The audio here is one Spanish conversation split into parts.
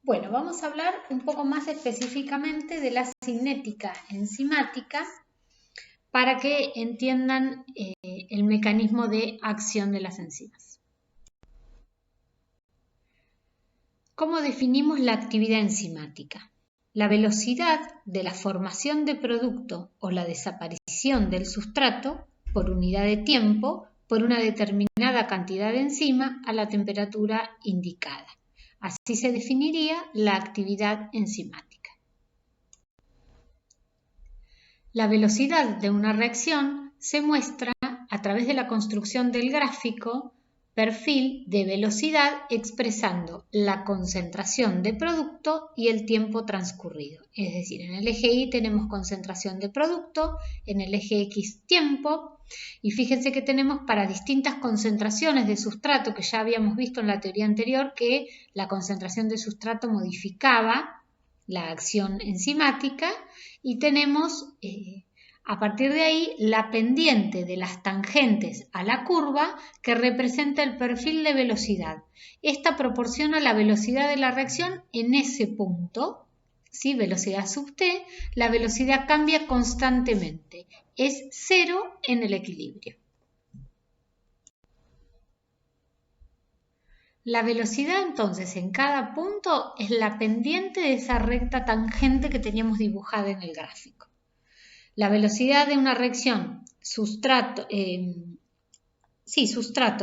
Bueno, vamos a hablar un poco más específicamente de la cinética enzimática para que entiendan el mecanismo de acción de las enzimas. ¿Cómo definimos la actividad enzimática? La velocidad de la formación de producto o la desaparición del sustrato por unidad de tiempo por una determinada cantidad de enzima a la temperatura indicada. Así se definiría la actividad enzimática. La velocidad de una reacción se muestra a través de la construcción del gráfico perfil de velocidad expresando la concentración de producto y el tiempo transcurrido. Es decir, en el eje Y tenemos concentración de producto, en el eje X tiempo, y fíjense que tenemos para distintas concentraciones de sustrato, que ya habíamos visto en la teoría anterior que la concentración de sustrato modificaba la acción enzimática, y tenemos a partir de ahí la pendiente de las tangentes a la curva que representa el perfil de velocidad. Esta proporciona la velocidad de la reacción en ese punto, ¿sí? Velocidad sub t, la velocidad cambia constantemente, es cero en el equilibrio. La velocidad entonces en cada punto es la pendiente de esa recta tangente que teníamos dibujada en el gráfico. La velocidad de una reacción sustrato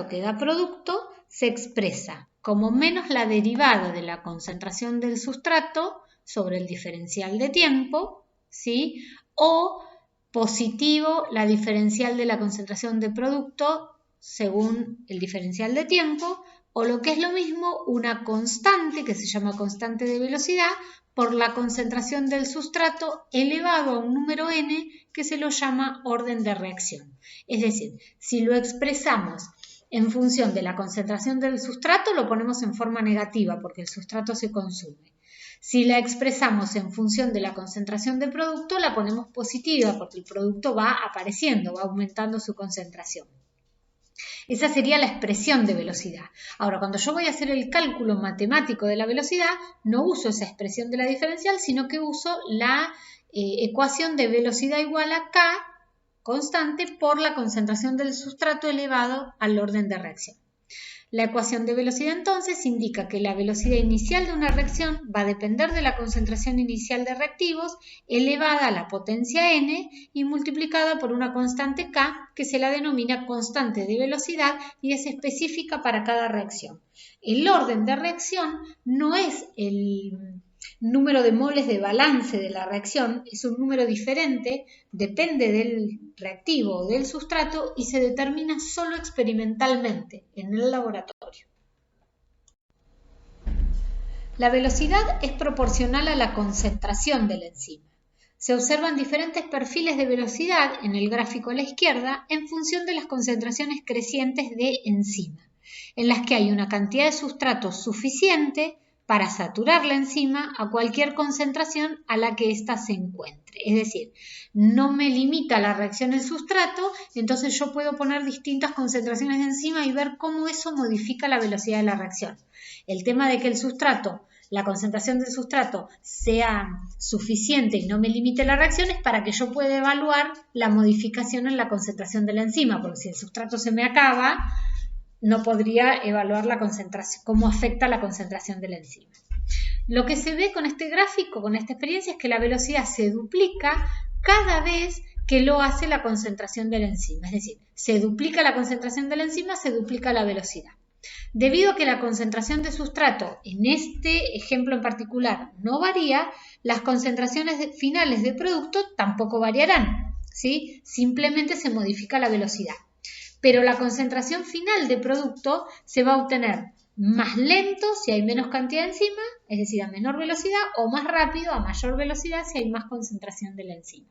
que da producto se expresa como menos la derivada de la concentración del sustrato sobre el diferencial de tiempo, ¿sí? O positivo la diferencial de la concentración de producto según el diferencial de tiempo, o lo que es lo mismo, una constante que se llama constante de velocidad por la concentración del sustrato elevado a un número n que se lo llama orden de reacción. Es decir, si lo expresamos en función de la concentración del sustrato, lo ponemos en forma negativa porque el sustrato se consume. Si la expresamos en función de la concentración de producto, la ponemos positiva porque el producto va apareciendo, va aumentando su concentración. Esa sería la expresión de velocidad. Ahora, cuando yo voy a hacer el cálculo matemático de la velocidad, no uso esa expresión de la diferencial, sino que uso la ecuación de velocidad igual a K constante por la concentración del sustrato elevado al orden de reacción. La ecuación de velocidad entonces indica que la velocidad inicial de una reacción va a depender de la concentración inicial de reactivos elevada a la potencia n y multiplicada por una constante k que se la denomina constante de velocidad y es específica para cada reacción. El orden de reacción no es el número de moles de balance de la reacción, es un número diferente, depende del reactivo o del sustrato y se determina solo experimentalmente en el laboratorio. La velocidad es proporcional a la concentración de la enzima. Se observan diferentes perfiles de velocidad en el gráfico a la izquierda en función de las concentraciones crecientes de enzima, en las que hay una cantidad de sustrato suficiente para saturar la enzima a cualquier concentración a la que ésta se encuentre. Es decir, no me limita la reacción en sustrato, entonces yo puedo poner distintas concentraciones de enzima y ver cómo eso modifica la velocidad de la reacción. El tema de que el sustrato, la concentración del sustrato sea suficiente y no me limite la reacción es para que yo pueda evaluar la modificación en la concentración de la enzima, porque si el sustrato se me acaba, no podría evaluar la concentración, cómo afecta la concentración de la enzima. Lo que se ve con este gráfico, con esta experiencia, es que la velocidad se duplica cada vez que lo hace la concentración de la enzima. Es decir, se duplica la concentración de la enzima, se duplica la velocidad. Debido a que la concentración de sustrato en este ejemplo en particular no varía, las concentraciones finales de producto tampoco variarán, ¿sí? Simplemente se modifica la velocidad. Pero la concentración final de producto se va a obtener más lento si hay menos cantidad de enzima, es decir, a menor velocidad, o más rápido a mayor velocidad si hay más concentración de la enzima.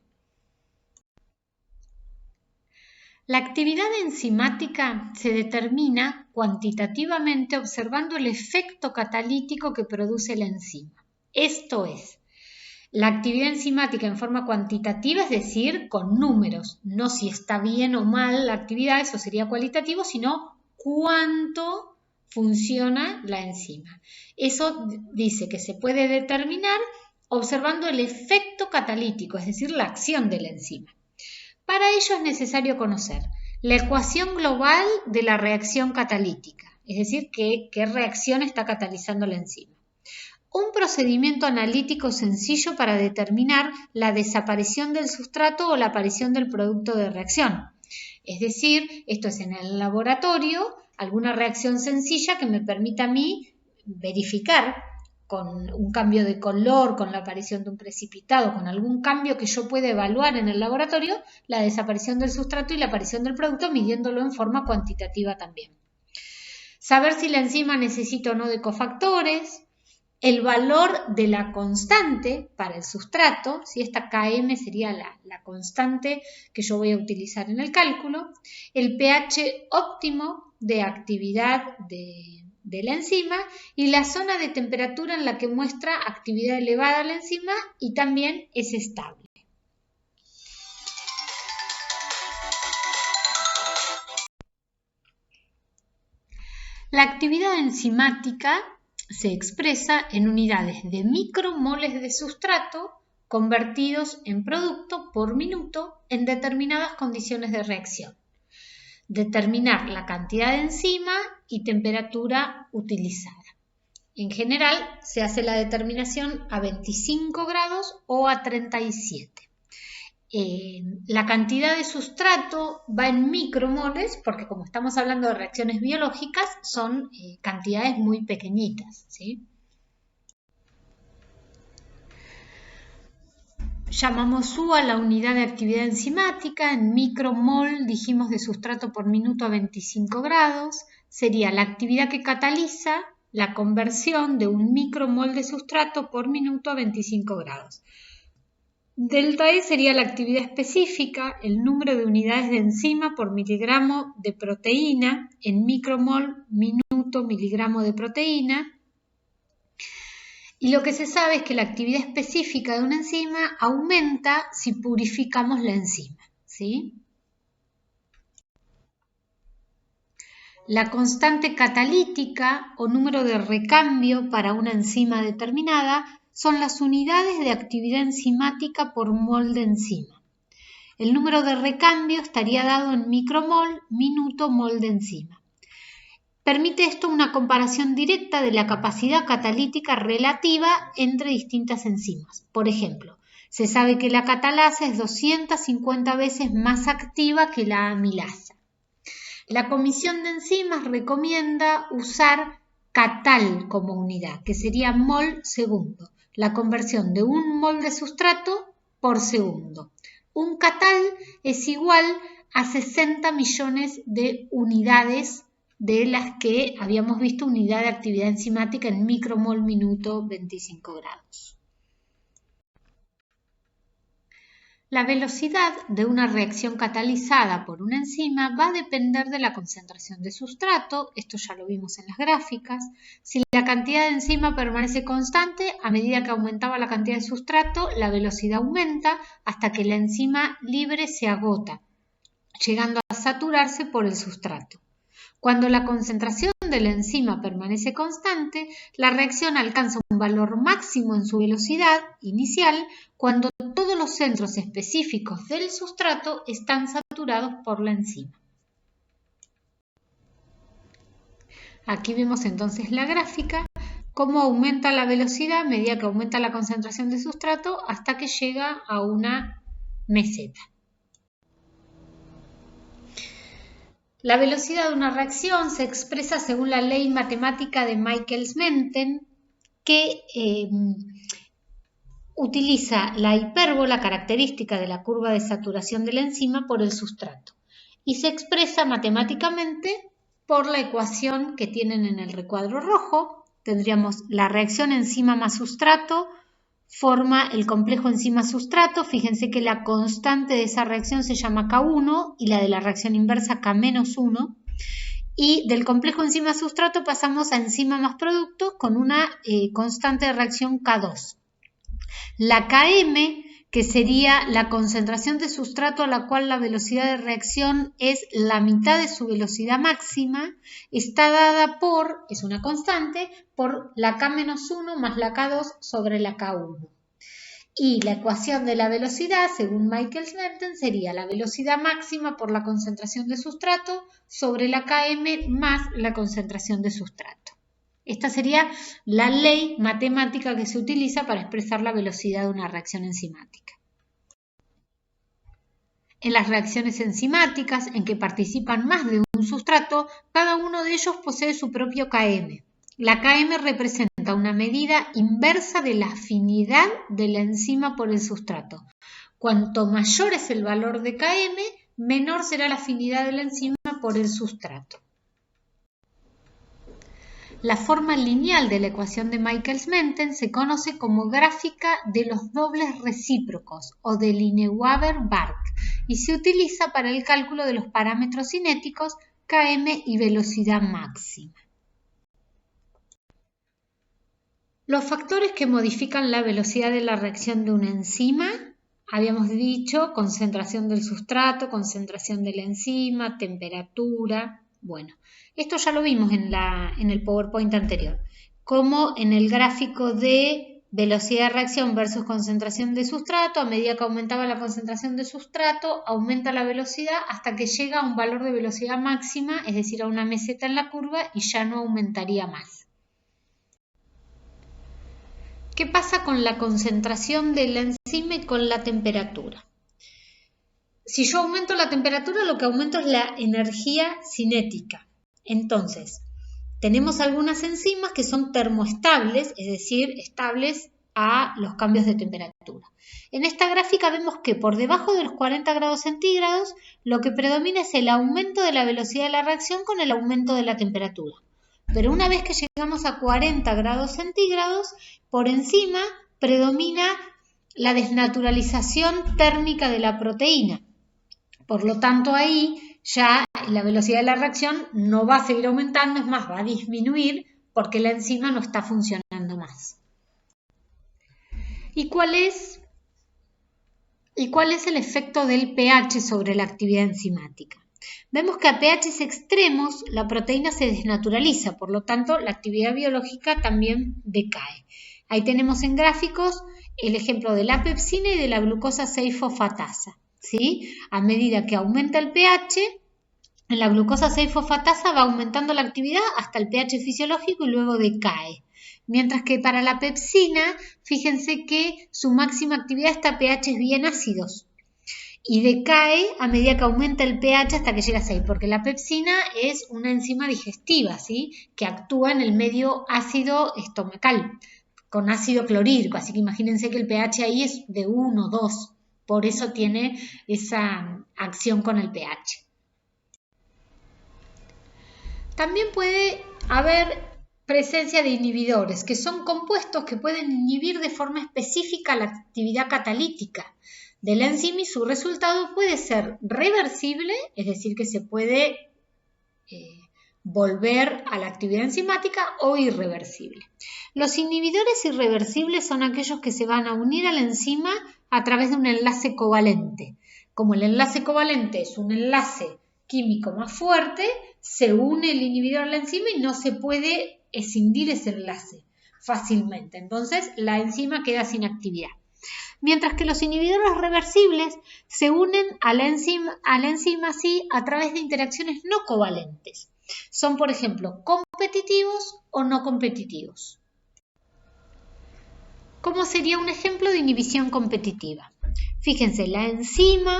La actividad enzimática se determina cuantitativamente observando el efecto catalítico que produce la enzima. Esto es, la actividad enzimática en forma cuantitativa, es decir, con números, no si está bien o mal la actividad, eso sería cualitativo, sino cuánto funciona la enzima. Eso dice que se puede determinar observando el efecto catalítico, es decir, la acción de la enzima. Para ello es necesario conocer la ecuación global de la reacción catalítica, es decir, qué reacción está catalizando la enzima. Un procedimiento analítico sencillo para determinar la desaparición del sustrato o la aparición del producto de reacción. Es decir, esto es en el laboratorio, alguna reacción sencilla que me permita a mí verificar con un cambio de color, con la aparición de un precipitado, con algún cambio que yo pueda evaluar en el laboratorio, la desaparición del sustrato y la aparición del producto, midiéndolo en forma cuantitativa también. Saber si la enzima necesita o no de cofactores, el valor de la constante para el sustrato, si esta Km sería la constante que yo voy a utilizar en el cálculo, el pH óptimo de actividad de la enzima y la zona de temperatura en la que muestra actividad elevada la enzima y también es estable. La actividad enzimática se expresa en unidades de micromoles de sustrato convertidos en producto por minuto en determinadas condiciones de reacción. Determinar la cantidad de enzima y temperatura utilizada. En general se hace la determinación a 25 grados o a 37. La cantidad de sustrato va en micromoles porque como estamos hablando de reacciones biológicas son cantidades muy pequeñitas, ¿sí? Llamamos U a la unidad de actividad enzimática, en micromol dijimos de sustrato por minuto a 25 grados, sería la actividad que cataliza la conversión de un micromol de sustrato por minuto a 25 grados. Delta E sería la actividad específica, el número de unidades de enzima por miligramo de proteína en micromol minuto miligramo de proteína. Y lo que se sabe es que la actividad específica de una enzima aumenta si purificamos la enzima, ¿sí? La constante catalítica o número de recambio para una enzima determinada son las unidades de actividad enzimática por mol de enzima. El número de recambio estaría dado en micromol, minuto, mol de enzima. Permite esto una comparación directa de la capacidad catalítica relativa entre distintas enzimas. Por ejemplo, se sabe que la catalasa es 250 veces más activa que la amilasa. La Comisión de Enzimas recomienda usar catal como unidad, que sería mol segundo, la conversión de un mol de sustrato por segundo. Un catal es igual a 60 millones de unidades de las que habíamos visto unidad de actividad enzimática en micromol minuto 25 grados. La velocidad de una reacción catalizada por una enzima va a depender de la concentración de sustrato, esto ya lo vimos en las gráficas. Si la cantidad de enzima permanece constante, a medida que aumentaba la cantidad de sustrato, la velocidad aumenta hasta que la enzima libre se agota, llegando a saturarse por el sustrato. Cuando la concentración de la enzima permanece constante, la reacción alcanza un valor máximo en su velocidad inicial cuando todos los centros específicos del sustrato están saturados por la enzima. Aquí vemos entonces la gráfica, cómo aumenta la velocidad a medida que aumenta la concentración de sustrato hasta que llega a una meseta. La velocidad de una reacción se expresa según la ley matemática de Michaelis-Menten, que utiliza la hipérbola característica de la curva de saturación de la enzima por el sustrato y se expresa matemáticamente por la ecuación que tienen en el recuadro rojo. Tendríamos la reacción enzima más sustrato forma el complejo enzima-sustrato. Fíjense que la constante de esa reacción se llama K1 y la de la reacción inversa K-1. Y del complejo enzima-sustrato pasamos a enzima más producto con una constante de reacción K2. La Km que sería la concentración de sustrato a la cual la velocidad de reacción es la mitad de su velocidad máxima, está dada por, es una constante, por la K-1 más la K2 sobre la K1. Y la ecuación de la velocidad, según Michaels-Menten, sería la velocidad máxima por la concentración de sustrato sobre la Km más la concentración de sustrato. Esta sería la ley matemática que se utiliza para expresar la velocidad de una reacción enzimática. En las reacciones enzimáticas en que participan más de un sustrato, cada uno de ellos posee su propio Km. La Km representa una medida inversa de la afinidad de la enzima por el sustrato. Cuanto mayor es el valor de Km, menor será la afinidad de la enzima por el sustrato. La forma lineal de la ecuación de Michaels-Menten se conoce como gráfica de los dobles recíprocos o de Lineweaver-Bark y se utiliza para el cálculo de los parámetros cinéticos Km y velocidad máxima. Los factores que modifican la velocidad de la reacción de una enzima, habíamos dicho concentración del sustrato, concentración de la enzima, temperatura. Bueno, esto ya lo vimos en el PowerPoint anterior, como en el gráfico de velocidad de reacción versus concentración de sustrato, a medida que aumentaba la concentración de sustrato, aumenta la velocidad hasta que llega a un valor de velocidad máxima, es decir, a una meseta en la curva y ya no aumentaría más. ¿Qué pasa con la concentración de la enzima y con la temperatura? Si yo aumento la temperatura, lo que aumento es la energía cinética. Entonces, tenemos algunas enzimas que son termoestables, es decir, estables a los cambios de temperatura. En esta gráfica vemos que por debajo de los 40 grados centígrados, lo que predomina es el aumento de la velocidad de la reacción con el aumento de la temperatura. Pero una vez que llegamos a 40 grados centígrados, por encima predomina la desnaturalización térmica de la proteína. Por lo tanto, ahí ya la velocidad de la reacción no va a seguir aumentando, es más, va a disminuir porque la enzima no está funcionando más. ¿Y cuál es el efecto del pH sobre la actividad enzimática? Vemos que a pHs extremos la proteína se desnaturaliza, por lo tanto la actividad biológica también decae. Ahí tenemos en gráficos el ejemplo de la pepsina y de la glucosa 6-fosfatasa. ¿Sí? A medida que aumenta el pH, en la glucosa 6-fosfatasa va aumentando la actividad hasta el pH fisiológico y luego decae. Mientras que para la pepsina, fíjense que su máxima actividad está a pHs bien ácidos y decae a medida que aumenta el pH hasta que llega a 6, porque la pepsina es una enzima digestiva, ¿sí? Que actúa en el medio ácido estomacal, con ácido clorhídrico, así que imagínense que el pH ahí es de 1 o 2, por eso tiene esa acción con el pH. También puede haber presencia de inhibidores, que son compuestos que pueden inhibir de forma específica la actividad catalítica de la enzima y su resultado puede ser reversible, es decir, que se puede volver a la actividad enzimática, o irreversible. Los inhibidores irreversibles son aquellos que se van a unir a la enzima a través de un enlace covalente. Como el enlace covalente es un enlace químico más fuerte, se une el inhibidor a la enzima y no se puede escindir ese enlace fácilmente. Entonces la enzima queda sin actividad. Mientras que los inhibidores reversibles se unen a la enzima sí, a través de interacciones no covalentes. Son, por ejemplo, competitivos o no competitivos. ¿Cómo sería un ejemplo de inhibición competitiva? Fíjense, la enzima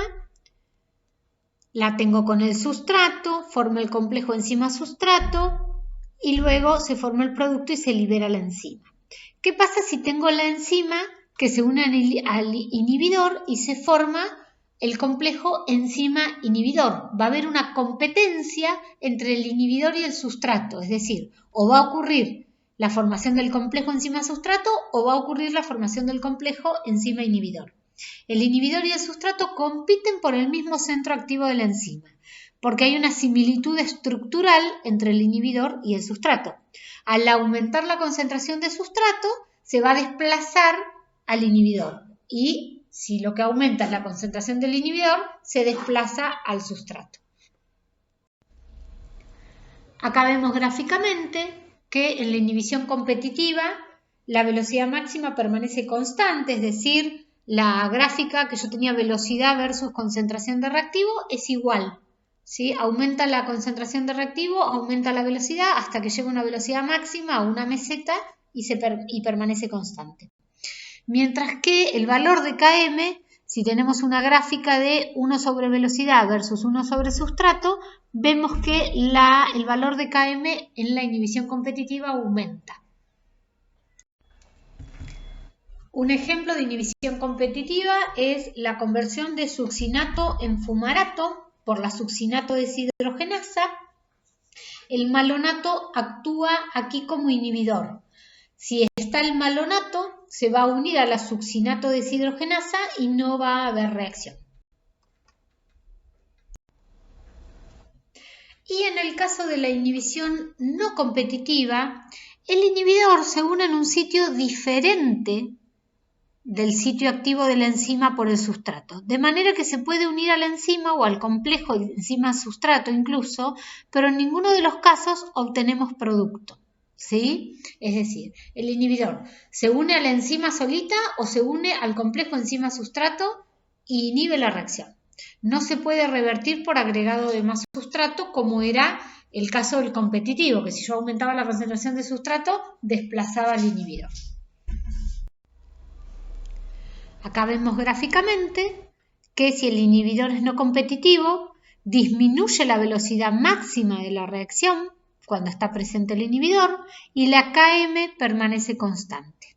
la tengo con el sustrato, forma el complejo enzima-sustrato y luego se forma el producto y se libera la enzima. ¿Qué pasa si tengo la enzima que se une al inhibidor y se forma el complejo enzima-inhibidor? Va a haber una competencia entre el inhibidor y el sustrato, es decir, o va a ocurrir la formación del complejo enzima-sustrato o va a ocurrir la formación del complejo enzima-inhibidor. El inhibidor y el sustrato compiten por el mismo centro activo de la enzima, porque hay una similitud estructural entre el inhibidor y el sustrato. Al aumentar la concentración de sustrato, se va a desplazar al inhibidor y Si lo que aumenta es la concentración del inhibidor, se desplaza al sustrato. Acá vemos gráficamente que en la inhibición competitiva la velocidad máxima permanece constante, es decir, la gráfica que yo tenía velocidad versus concentración de reactivo es igual, ¿sí? Aumenta la concentración de reactivo, aumenta la velocidad hasta que llega a una velocidad máxima a una meseta y permanece constante. Mientras que el valor de Km, si tenemos una gráfica de 1 sobre velocidad versus 1 sobre sustrato, vemos que el valor de Km en la inhibición competitiva aumenta. Un ejemplo de inhibición competitiva es la conversión de succinato en fumarato por la succinato deshidrogenasa. El malonato actúa aquí como inhibidor. Si está el malonato, se va a unir a la succinato deshidrogenasa y no va a haber reacción. Y en el caso de la inhibición no competitiva, el inhibidor se une en un sitio diferente del sitio activo de la enzima por el sustrato, de manera que se puede unir a la enzima o al complejo enzima-sustrato incluso, pero en ninguno de los casos obtenemos producto, ¿sí? Es decir, el inhibidor se une a la enzima solita o se une al complejo enzima-sustrato y inhibe la reacción. No se puede revertir por agregado de más sustrato como era el caso del competitivo, que si yo aumentaba la concentración de sustrato, desplazaba al inhibidor. Acá vemos gráficamente que si el inhibidor es no competitivo, disminuye la velocidad máxima de la reacción cuando está presente el inhibidor y la Km permanece constante.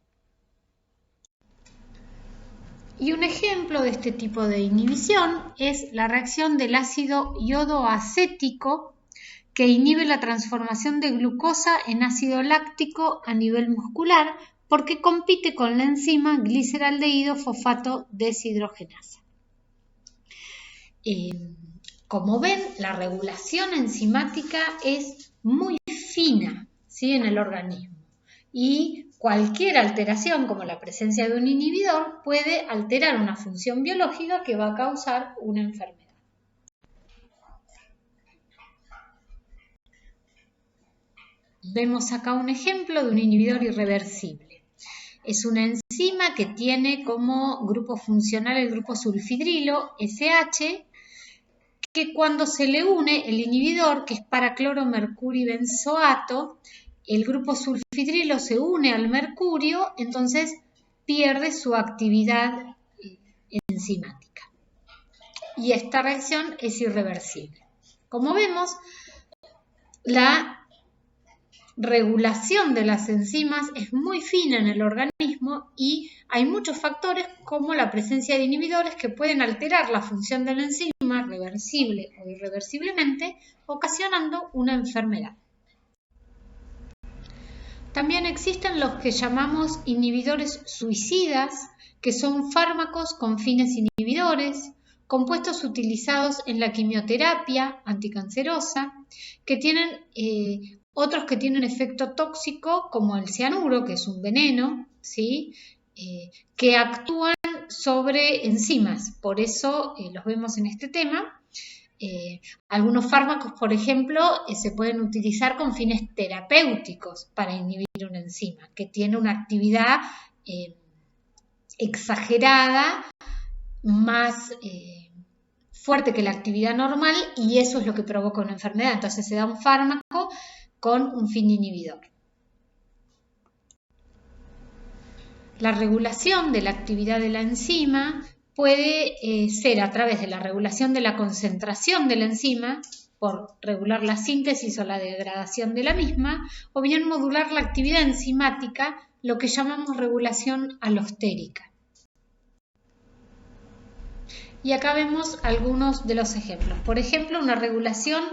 Y un ejemplo de este tipo de inhibición es la reacción del ácido iodoacético que inhibe la transformación de glucosa en ácido láctico a nivel muscular porque compite con la enzima gliceraldehído fosfato deshidrogenasa. Como ven, la regulación enzimática es muy fina, ¿sí?, en el organismo y cualquier alteración como la presencia de un inhibidor puede alterar una función biológica que va a causar una enfermedad. Vemos acá un ejemplo de un inhibidor irreversible. Es una enzima que tiene como grupo funcional el grupo sulfidrilo, SH, que cuando se le une el inhibidor, que es paracloromercuribenzoato, el grupo sulfidrilo se une al mercurio, entonces pierde su actividad enzimática. Y esta reacción es irreversible. Como vemos, la regulación de las enzimas es muy fina en el organismo y hay muchos factores como la presencia de inhibidores que pueden alterar la función de la enzima reversible o irreversiblemente, ocasionando una enfermedad. También existen los que llamamos inhibidores suicidas, que son fármacos con fines inhibidores, compuestos utilizados en la quimioterapia anticancerosa, que tienen otros que tienen efecto tóxico, como el cianuro, que es un veneno, ¿sí?, que actúan sobre enzimas. Por eso los vemos en este tema. Algunos fármacos, por ejemplo, se pueden utilizar con fines terapéuticos para inhibir una enzima, que tiene una actividad exagerada, más fuerte que la actividad normal, y eso es lo que provoca una enfermedad. Entonces se da un fármaco con un fin inhibidor. La regulación de la actividad de la enzima puede ser a través de la regulación de la concentración de la enzima, por regular la síntesis o la degradación de la misma, o bien modular la actividad enzimática, lo que llamamos regulación alostérica. Y acá vemos algunos de los ejemplos. Por ejemplo, una regulación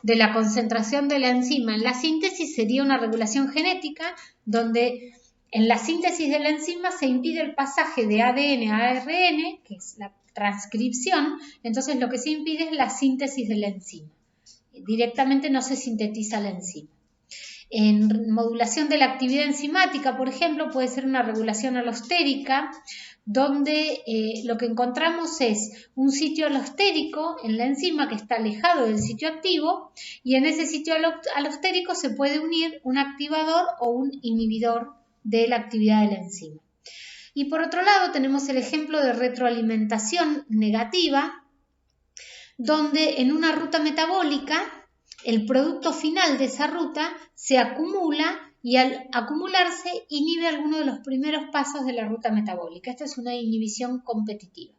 de la concentración de la enzima en la síntesis sería una regulación genética, donde en la síntesis de la enzima se impide el pasaje de ADN a ARN, que es la transcripción, entonces lo que se impide es la síntesis de la enzima. Directamente no se sintetiza la enzima. En modulación de la actividad enzimática, por ejemplo, puede ser una regulación alostérica, donde lo que encontramos es un sitio alostérico en la enzima que está alejado del sitio activo, y en ese sitio alostérico se puede unir un activador o un inhibidor de la actividad de la enzima. Y por otro lado tenemos el ejemplo de retroalimentación negativa, donde en una ruta metabólica el producto final de esa ruta se acumula y al acumularse inhibe alguno de los primeros pasos de la ruta metabólica. Esta es una inhibición competitiva.